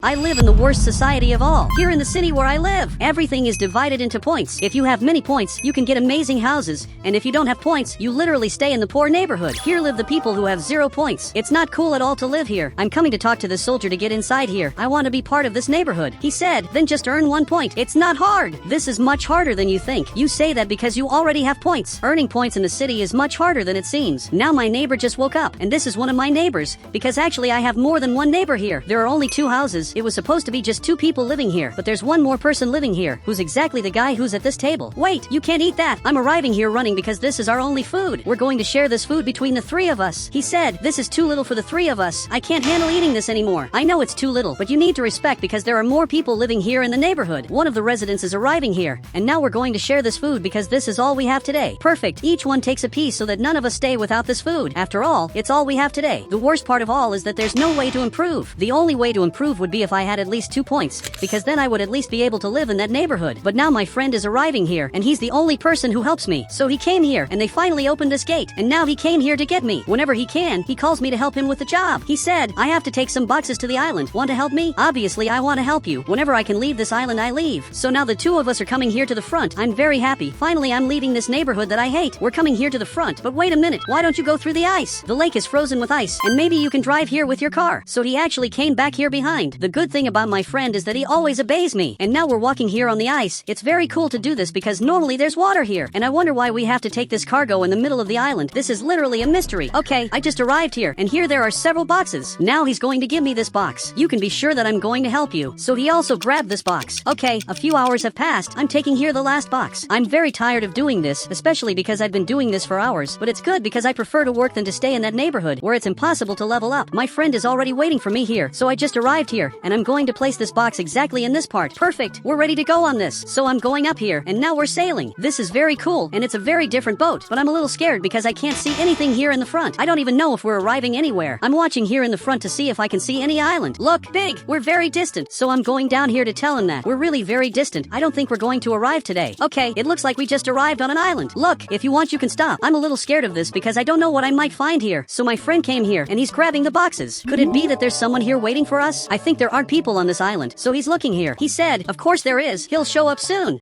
I live in the worst society of all. Here in the city where I live, everything is divided into points. If you have many points, you can get amazing houses, and if you don't have points, you literally stay in the poor neighborhood. Here live the people who have 0 points. It's not cool at all to live here. I'm coming to talk to this soldier to get inside here. I want to be part of this neighborhood. He said, then just earn 1 point. It's not hard. This is much harder than you think. You say that because you already have points. Earning points in the city is much harder than it seems. Now my neighbor just woke up, and this is one of my neighbors, because actually I have more than one neighbor here. There are only 2 houses. It was supposed to be just 2 people living here, but there's one more person living here, who's exactly the guy who's at this table. Wait, you can't eat that. I'm arriving here running because this is our only food. We're going to share this food between the 3 of us. He said, this is too little for the 3 of us. I can't handle eating this anymore. I know it's too little, but you need to respect because there are more people living here in the neighborhood. One of the residents is arriving here, and now we're going to share this food because this is all we have today. Perfect. Each one takes a piece so that none of us stay without this food. After all, it's all we have today. The worst part of all is that there's no way to improve. The only way to improve would be if I had at least 2 points, because then I would at least be able to live in that neighborhood. But now my friend is arriving here, and he's the only person who helps me. So he came here, and they finally opened this gate, and now he came here to get me. Whenever he can, he calls me to help him with the job. He said, I have to take some boxes to the island. Want to help me? Obviously, I want to help you. Whenever I can leave this island, I leave. So now the 2 of us are coming here to the front. I'm very happy. Finally, I'm leaving this neighborhood that I hate. We're coming here to the front. But wait a minute. Why don't you go through the ice? The lake is frozen with ice, and maybe you can drive here with your car. So he actually came back here behind. The good thing about my friend is that he always obeys me. And now we're walking here on the ice. It's very cool to do this because normally there's water here. And I wonder why we have to take this cargo in the middle of the island. This is literally a mystery. Okay, I just arrived here, and here there are several boxes. Now he's going to give me this box. You can be sure that I'm going to help you. So he also grabbed this box. Okay, a few hours have passed. I'm taking here the last box. I'm very tired of doing this, especially because I've been doing this for hours. But it's good because I prefer to work than to stay in that neighborhood where it's impossible to level up. My friend is already waiting for me here, so I just arrived here, and I'm going to place this box exactly in this part. Perfect. We're ready to go on this. So I'm going up here, and now we're sailing. This is very cool, and it's a very different boat, but I'm a little scared because I can't see anything here in the front. I don't even know if we're arriving anywhere. I'm watching here in the front to see if I can see any island. Look, big. We're very distant, so I'm going down here to tell him that. We're really very distant. I don't think we're going to arrive today. Okay, it looks like we just arrived on an island. Look, if you want, you can stop. I'm a little scared of this because I don't know what I might find here. So my friend came here, and he's grabbing the boxes. Could it be that there's someone here waiting for us? I think there aren't people on this island, so he's looking here. He said, of course there is. He'll show up soon.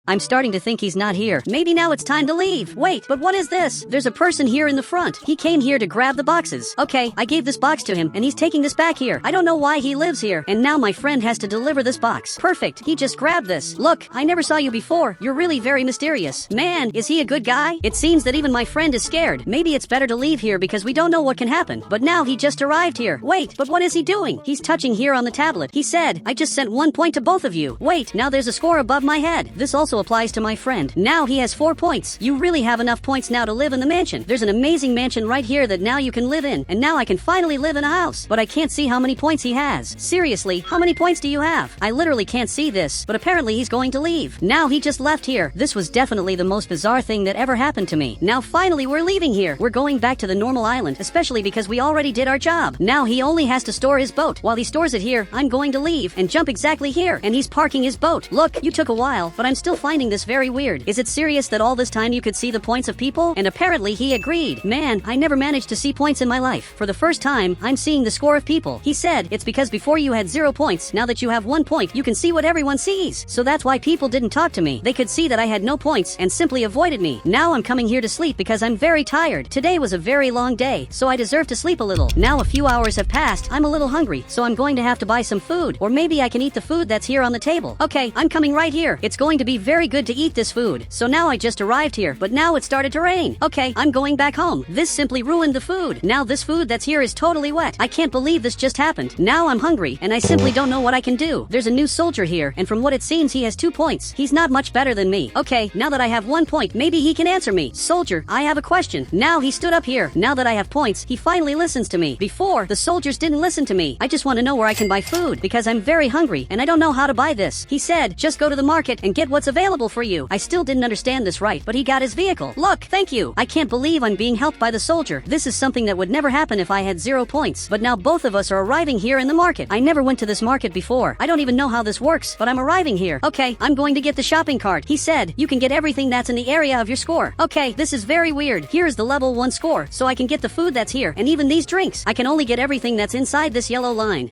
I'm starting to think he's not here. Maybe now it's time to leave. Wait, but what is this? There's a person here in the front. He came here to grab the boxes. Okay, I gave this box to him, and he's taking this back here. I don't know why he lives here, and now my friend has to deliver this box. Perfect. He just grabbed this. Look, I never saw you before. You're really very mysterious. Man, is he a good guy? It seems that even my friend is scared. Maybe it's better to leave here because we don't know what can happen. But now he just arrived here. Wait, but what is he doing? He's touching here on the tablet. He said, I just sent 1 point to both of you. Wait, now there's a score above my head. This also applies to my friend. Now he has 4 points. You really have enough points now to live in the mansion. There's an amazing mansion right here that now you can live in, and now I can finally live in a house. But I can't see how many points he has. Seriously, how many points do you have? I literally can't see this, but apparently he's going to leave. Now he just left here. This was definitely the most bizarre thing that ever happened to me. Now finally we're leaving here. We're going back to the normal island, especially because we already did our job. Now he only has to store his boat. While he stores it here, I'm going to leave and jump exactly here, and he's parking his boat. Look, you took a while, but I'm still finding this very weird. Is it serious that all this time you could see the points of people? And apparently he agreed. Man, I never managed to see points in my life. For the first time, I'm seeing the score of people. He said, it's because before you had 0 points, now that you have 1 point, you can see what everyone sees. So that's why people didn't talk to me. They could see that I had no points and simply avoided me. Now I'm coming here to sleep because I'm very tired. Today was a very long day, so I deserve to sleep a little. Now a few hours have passed. I'm a little hungry, so I'm going to have to buy some food. Or maybe I can eat the food that's here on the table. Okay, I'm coming right here. It's going to be very good to eat this food. So now I just arrived here, but now it started to rain. Okay, I'm going back home. This simply ruined the food. Now this food that's here is totally wet. I can't believe this just happened. Now I'm hungry, and I simply don't know what I can do. There's a new soldier here, and from what it seems he has 2 points. He's not much better than me. Okay, now that I have 1 point, maybe he can answer me. Soldier, I have a question. Now he stood up here. Now that I have points, he finally listens to me. Before, the soldiers didn't listen to me. I just want to know where I can buy food, because I'm very hungry, and I don't know how to buy this. He said, just go to the market and get what's available for you. I still didn't understand this right, but he got his vehicle. Look, thank you. I can't believe I'm being helped by the soldier. This is something that would never happen if I had 0 points. But now both of us are arriving here in the market. I never went to this market before. I don't even know how this works, but I'm arriving here. Okay, I'm going to get the shopping cart. He said, you can get everything that's in the area of your score. Okay, this is very weird. Here's the level 1 score, so I can get the food that's here, and even these drinks. I can only get everything that's inside this yellow line.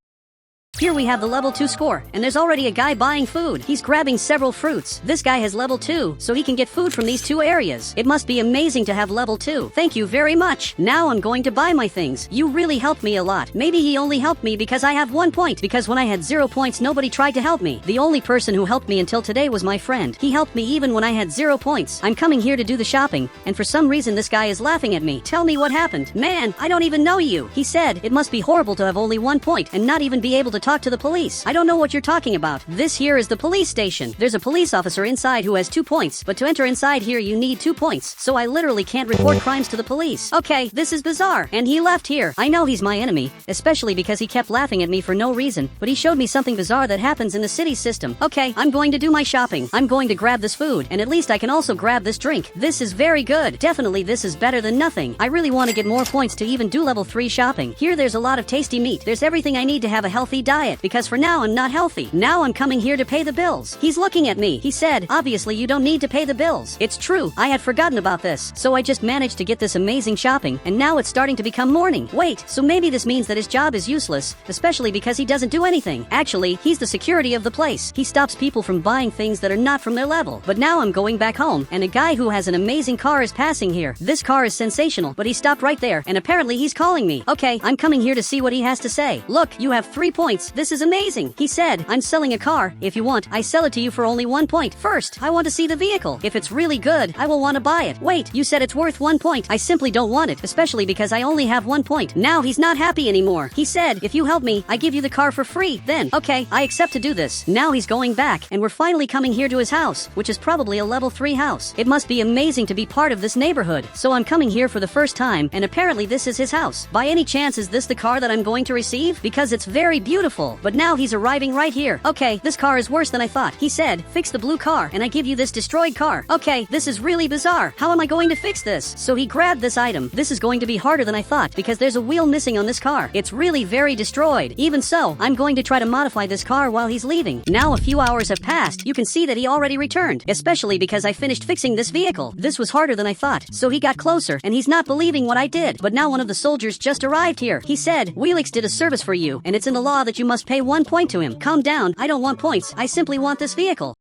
Here we have the level 2 score, and there's already a guy buying food. He's grabbing several fruits. This guy has level 2, so he can get food from these 2 areas. It must be amazing to have level 2. Thank you very much. Now I'm going to buy my things. You really helped me a lot. Maybe he only helped me because I have 1 point, because when I had 0 points nobody tried to help me. The only person who helped me until today was my friend. He helped me even when I had 0 points. I'm coming here to do the shopping, and for some reason this guy is laughing at me. Tell me what happened. Man, I don't even know you. He said, it must be horrible to have only 1 point and not even be able to talk to the police. I don't know what you're talking about. This here is the police station. There's a police officer inside who has 2 points, but to enter inside here you need 2 points. So I literally can't report crimes to the police. Okay, this is bizarre. And he left here. I know he's my enemy, especially because he kept laughing at me for no reason, but he showed me something bizarre that happens in the city system. Okay, I'm going to do my shopping. I'm going to grab this food, and at least I can also grab this drink. This is very good. Definitely this is better than nothing. I really want to get more points to even do level 3 shopping. Here there's a lot of tasty meat. There's everything I need to have a healthy diet, because for now I'm not healthy. Now I'm coming here to pay the bills. He's looking at me. He said, obviously you don't need to pay the bills. It's true. I had forgotten about this. So I just managed to get this amazing shopping, and now it's starting to become morning. Wait, so maybe this means that his job is useless, especially because he doesn't do anything. Actually, he's the security of the place. He stops people from buying things that are not from their level. But now I'm going back home, and a guy who has an amazing car is passing here. This car is sensational, but he stopped right there, and apparently he's calling me. Okay, I'm coming here to see what he has to say. Look, you have 3 points. This is amazing. He said, I'm selling a car. If you want, I sell it to you for only 1 point. First, I want to see the vehicle. If it's really good, I will want to buy it. Wait, you said it's worth 1 point. I simply don't want it, especially because I only have 1 point. Now he's not happy anymore. He said, if you help me, I give you the car for free. Then, okay, I accept to do this. Now he's going back, and we're finally coming here to his house, which is probably a level 3 house. It must be amazing to be part of this neighborhood. So I'm coming here for the first time, and apparently this is his house. By any chance is this the car that I'm going to receive? Because it's very beautiful. But now he's arriving right here. Okay, this car is worse than I thought. He said, fix the blue car, and I give you this destroyed car. Okay, this is really bizarre. How am I going to fix this? So he grabbed this item. This is going to be harder than I thought, because there's a wheel missing on this car. It's really very destroyed. Even so, I'm going to try to modify this car while he's leaving. Now a few hours have passed. You can see that he already returned, especially because I finished fixing this vehicle. This was harder than I thought. So he got closer, and he's not believing what I did. But now one of the soldiers just arrived here. He said, Wheelix did a service for you, and it's in the law that you must pay 1 point to him. Calm down. I don't want points. I simply want this vehicle.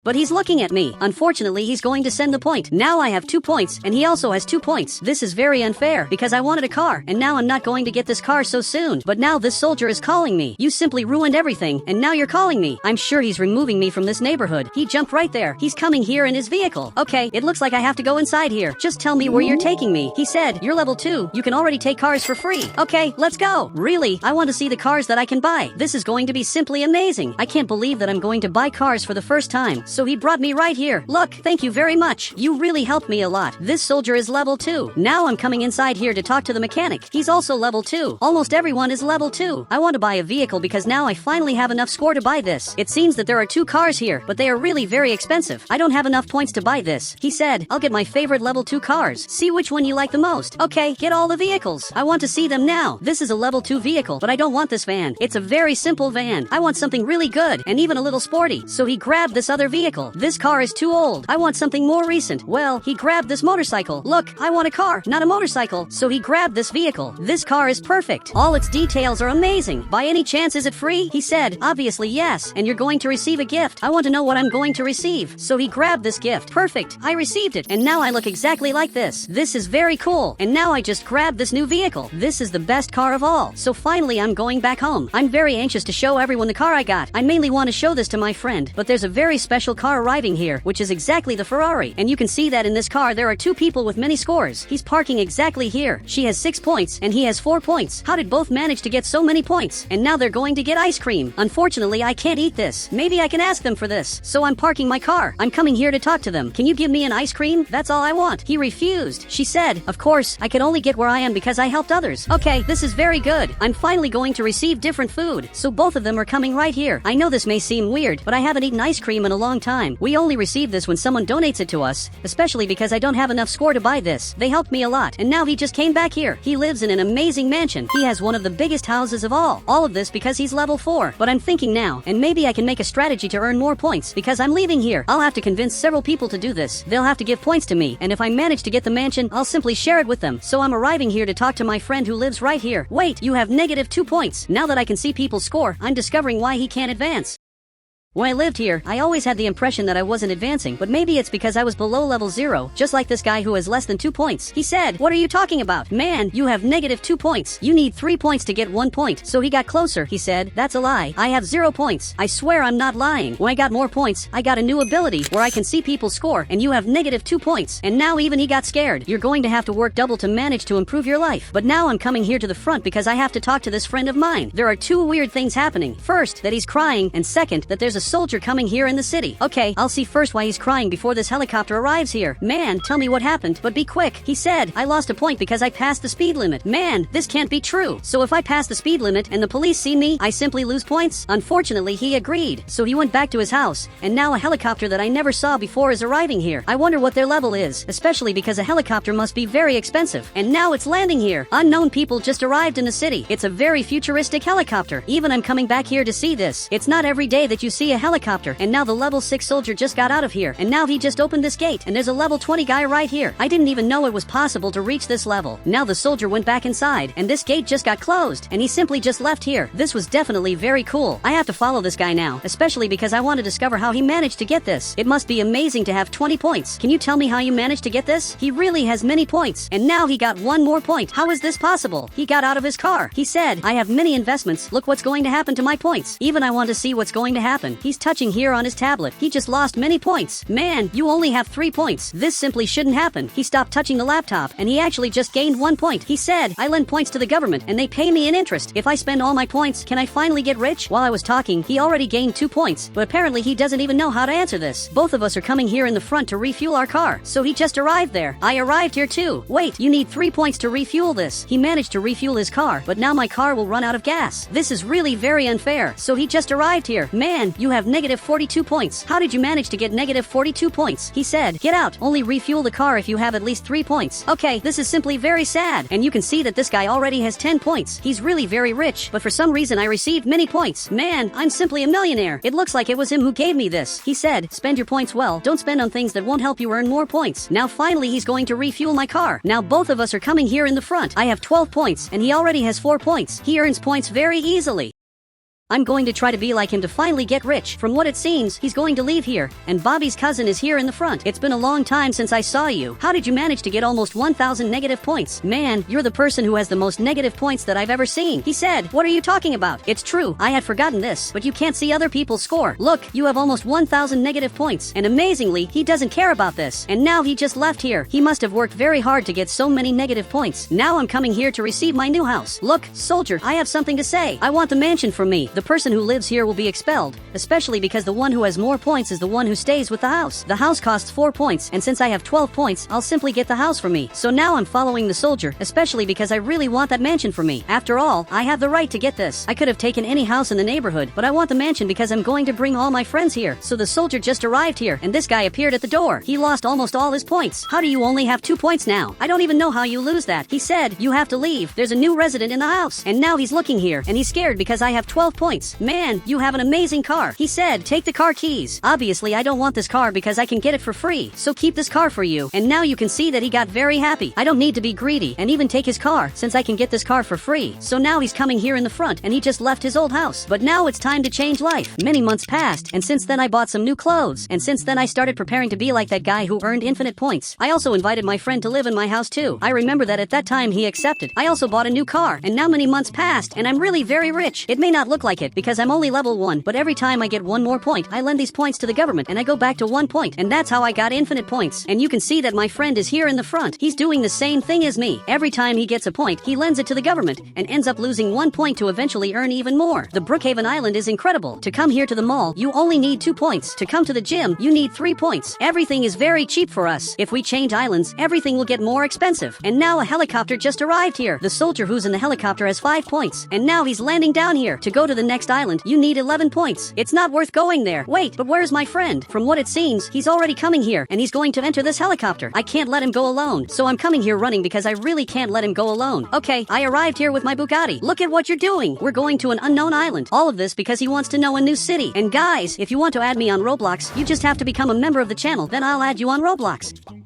But he's looking at me. Unfortunately, he's going to send the point. Now I have 2 points, and he also has 2 points. This is very unfair, because I wanted a car, and now I'm not going to get this car so soon. But now this soldier is calling me. You simply ruined everything, and now you're calling me. I'm sure he's removing me from this neighborhood. He jumped right there. He's coming here in his vehicle. Okay, it looks like I have to go inside here. Just tell me where you're taking me. He said, you're level 2. You can already take cars for free. Okay, let's go. Really, I want to see the cars that I can buy. This is going to be simply amazing. I can't believe that I'm going to buy cars for the first time. So he brought me right here. Look, thank you very much. You really helped me a lot. This soldier is level 2. Now I'm coming inside here to talk to the mechanic. He's also level 2. Almost everyone is level 2. I want to buy a vehicle because now I finally have enough score to buy this. It seems that there are 2 cars here, but they are really very expensive. I don't have enough points to buy this. He said, I'll get my favorite level 2 cars. See which one you like the most. Okay, get all the vehicles. I want to see them now. This is a level 2 vehicle, but I don't want this van. It's a very simple van. I want something really good and even a little sporty. So he grabbed this other vehicle. This car is too old. I want something more recent. Well, he grabbed this motorcycle. Look, I want a car, not a motorcycle. So he grabbed this vehicle. This car is perfect. All its details are amazing. By any chance is it free? He said, obviously yes. And you're going to receive a gift. I want to know what I'm going to receive. So he grabbed this gift. Perfect. I received it. And now I look exactly like this. This is very cool. And now I just grabbed this new vehicle. This is the best car of all. So finally I'm going back home. I'm very anxious to show everyone the car I got. I mainly want to show this to my friend, but there's a very special car arriving here, which is exactly the Ferrari. And you can see that in this car there are 2 people with many scores. He's parking exactly here. She has 6 points, and he has 4 points. How did both manage to get so many points? And now they're going to get ice cream. Unfortunately, I can't eat this. Maybe I can ask them for this. So I'm parking my car. I'm coming here to talk to them. Can you give me an ice cream? That's all I want. He refused. She said, of course, I can only get where I am because I helped others. Okay, this is very good. I'm finally going to receive different food. So both of them are coming right here. I know this may seem weird, but I haven't eaten ice cream in a long long time. We only receive this when someone donates it to us, especially because I don't have enough score to buy this. They helped me a lot, and now he just came back here. He lives in an amazing mansion. He has one of the biggest houses of all. All of this because he's level 4. But I'm thinking now, and maybe I can make a strategy to earn more points, because I'm leaving here. I'll have to convince several people to do this. They'll have to give points to me, and if I manage to get the mansion, I'll simply share it with them. So I'm arriving here to talk to my friend who lives right here. Wait, you have -2 points. Now that I can see people score, I'm discovering why he can't advance. When I lived here, I always had the impression that I wasn't advancing, but maybe it's because I was below level 0, just like this guy who has less than 2 points. He said, "What are you talking about? Man, you have -2 points. You need 3 points to get 1 point." So he got closer. He said, "That's a lie. I have 0 points. I swear I'm not lying. When I got more points, I got a new ability where I can see people score, and you have -2 points." And now even he got scared. You're going to have to work double to manage to improve your life. But now I'm coming here to the front because I have to talk to this friend of mine. There are 2 weird things happening. First, that he's crying, and second, that there's a soldier coming here in the city. Okay, I'll see first why he's crying before this helicopter arrives here. Man, tell me what happened, but be quick. He said, "I lost a point because I passed the speed limit." Man, this can't be true. So if I pass the speed limit and the police see me, I simply lose points? Unfortunately, he agreed. So he went back to his house, and now a helicopter that I never saw before is arriving here. I wonder what their level is, especially because a helicopter must be very expensive. And now it's landing here. Unknown people just arrived in the city. It's a very futuristic helicopter. Even I'm coming back here to see this. It's not every day that you see a helicopter, and now the level 6 soldier just got out of here, and now he just opened this gate, and there's a level 20 guy right here. I didn't even know it was possible to reach this level. Now the soldier went back inside, and this gate just got closed, and he simply just left here. This was definitely very cool. I have to follow this guy now, especially because I want to discover how he managed to get this. It must be amazing to have 20 points. Can you tell me how you managed to get this? He really has many points, and now he got 1 more point. How is this possible? He got out of his car. He said, "I have many investments. Look what's going to happen to my points." Even I want to see what's going to happen. He's touching here on his tablet. He just lost many points. Man, you only have 3 points. This simply shouldn't happen. He stopped touching the laptop, and he actually just gained 1 point. He said, "I lend points to the government, and they pay me in interest. If I spend all my points, can I finally get rich?" While I was talking, he already gained 2 points, but apparently he doesn't even know how to answer this. Both of us are coming here in the front to refuel our car, so he just arrived there. I arrived here too. Wait, you need 3 points to refuel this. He managed to refuel his car, but now my car will run out of gas. This is really very unfair. So he just arrived here. Man, you have -42 points. How did you manage to get -42 points? He said, "Get out. Only refuel the car if you have at least 3 points." Okay, this is simply very sad. And you can see that this guy already has 10 points. He's really very rich, but for some reason I received many points. Man, I'm simply a millionaire. It looks like it was him who gave me this. He said, "Spend your points well. Don't spend on things that won't help you earn more points." Now finally he's going to refuel my car. Now both of us are coming here in the front. I have 12 points, and he already has 4 points. He earns points very easily. I'm going to try to be like him to finally get rich. From what it seems, he's going to leave here, and Bobby's cousin is here in the front. It's been a long time since I saw you. How did you manage to get almost 1,000 negative points? Man, you're the person who has the most negative points that I've ever seen. He said, "What are you talking about?" It's true, I had forgotten this, but you can't see other people's score. Look, you have almost 1,000 negative points, and amazingly, he doesn't care about this. And now he just left here. He must have worked very hard to get so many negative points. Now I'm coming here to receive my new house. Look, soldier, I have something to say. I want the mansion from me. The person who lives here will be expelled, especially because the one who has more points is the one who stays with the house. The house costs 4 points, and since I have 12 points, I'll simply get the house for me. So now I'm following the soldier, especially because I really want that mansion for me. After all, I have the right to get this. I could have taken any house in the neighborhood, but I want the mansion because I'm going to bring all my friends here. So the soldier just arrived here, and this guy appeared at the door. He lost almost all his points. How do you only have 2 points now? I don't even know how you lose that. He said, "You have to leave. There's a new resident in the house." And now he's looking here, and he's scared because I have 12 points. Man, you have an amazing car. He said, "Take the car keys." Obviously, I don't want this car because I can get it for free. So keep this car for you. And now you can see that he got very happy. I don't need to be greedy and even take his car since I can get this car for free. So now he's coming here in the front, and he just left his old house. But now it's time to change life. Many months passed, and since then I bought some new clothes. And since then I started preparing to be like that guy who earned infinite points. I also invited my friend to live in my house too. I remember that at that time he accepted. I also bought a new car, and now many months passed, and I'm really very rich. It may not look like it because I'm only level 1, but every time I get 1 more point, I lend these points to the government, and I go back to 1 point, and that's how I got infinite points. And you can see that my friend is here in the front. He's doing the same thing as me. Every time he gets a point, he lends it to the government, and ends up losing 1 point to eventually earn even more. The Brookhaven Island is incredible. To come here to the mall, you only need 2 points. To come to the gym, you need 3 points. Everything is very cheap for us. If we change islands, everything will get more expensive. And now a helicopter just arrived here. The soldier who's in the helicopter has 5 points, and now he's landing down here to go to the next island, you need 11 points. It's not worth going there. Wait, but where's my friend? From what it seems, he's already coming here, and he's going to enter this helicopter. I can't let him go alone, so I'm coming here running because I really can't let him go alone. Okay, I arrived here with my Bugatti. Look at what you're doing. We're going to an unknown island. All of this because he wants to know a new city. And guys, if you want to add me on Roblox, you just have to become a member of the channel, then I'll add you on Roblox.